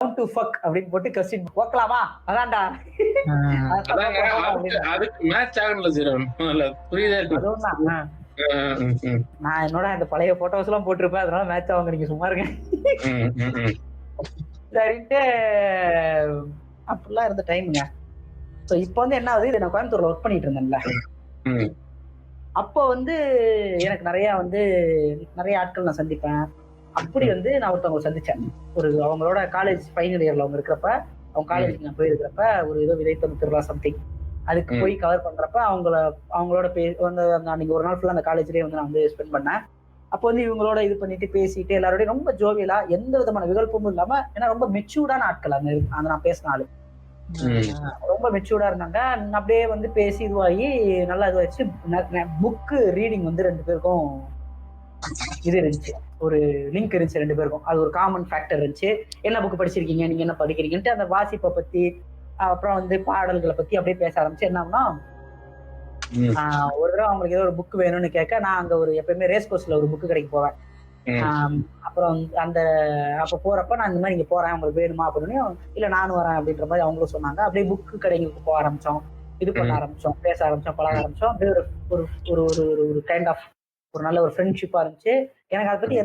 To fuck அப்படின்னு போட்டு question போக்கலாமா அதான்டா அதாங்க அதுக்கு மேட்ச் ஆகணும்ல ஜீரன் புரியுதா அதுவும் தான். நான் என்னோட அந்த பழைய போட்டோஸ் எல்லாம் போட்டிருப்பேன், அதனால மேட்ச் ஆகுங்க, நீங்க சும்மா இருங்க. சரின்ட்டு அப்படிலாம் இருந்த டைமுங்க. ஸோ இப்போ வந்து என்ன ஆகுது, இது நான் கோயம்புத்தூர்ல ஒர்க் பண்ணிட்டு இருந்தேன்ல, அப்போ வந்து எனக்கு நிறைய ஆட்கள் நான் சந்திப்பேன். அப்படி வந்து நான் ஒருத்தவங்க சந்திச்சேன். அவங்களோட காலேஜ் ஃபைனல் இயர்ல அவங்க இருக்கிறப்ப, அவங்க காலேஜுக்கு நான் போயிருக்கிறப்ப ஒரு ஏதோ விதைத்தொரு திருவிழா சம்திங் அதுக்கு போய் கவர் பண்றப்ப அவங்களோட அன்னைக்கு ஒரு நாள் ஃபுல்லா அந்த காலேஜ்லயே வந்து நான் வந்து ஸ்பெண்ட் பண்ணேன். அப்போ வந்து இவங்களோட இது பண்ணிட்டு பேசிட்டு எல்லாரோடய ரொம்ப ஜோவியலா, எந்த விதமான விகல்பமும் இல்லாம, ஏன்னா ரொம்ப மெச்சூர்டான ஆட்கள் அந்த நான் பேசின ஆளு ரொம்ப மெச்சூர்டா இருந்தாங்க. அப்படியே வந்து பேசி இதுவாகி நல்லா இதுவாச்சு. புக்கு ரீடிங் வந்து 2 பேருக்கும் இது இருந்துச்சு, ஒரு லிங்க் இருந்துச்சு 2 பேருக்கும். அது ஒரு காமன் ஃபேக்டர் இருந்துச்சு. என்ன புக் படிச்சிருக்கீங்க, நீங்க என்ன படிக்கிறீங்கன்ட்டு அந்த வாசிப்பை பத்தி, அப்புறம் வந்து பாடல்களை பத்தி அப்படியே பேச ஆரம்பிச்சு. என்னன்னா, ஒரு தடவை அவங்களுக்கு ஏதோ ஒரு புக் வேணும்னு கேட்க, நான் அங்க எப்பயுமே ரேஸ் கோர்ஸ்ல ஒரு புக்கு கடைக்கு போவேன். அப்புறம் அப்ப போறப்ப நான் இந்த மாதிரி இங்க போறேன், உங்களுக்கு வேணுமா அப்படின்னு, இல்ல நானும் வரேன் அப்படின்ற மாதிரி அவங்களும் சொன்னாங்க. அப்படியே புக்கு கடைங்களுக்கு போக ஆரம்பிச்சோம், இது பண்ண ஆரம்பிச்சோம், பேச ஆரம்பிச்சோம், பழக ஆரம்பிச்சோம். அப்படியே ஒரு கைண்ட் ஆஃப் ஒரு நல்ல ஒரு ஃப்ரெண்ட்ஷிப்பா இருந்துச்சு. எனக்கு அதை பத்தி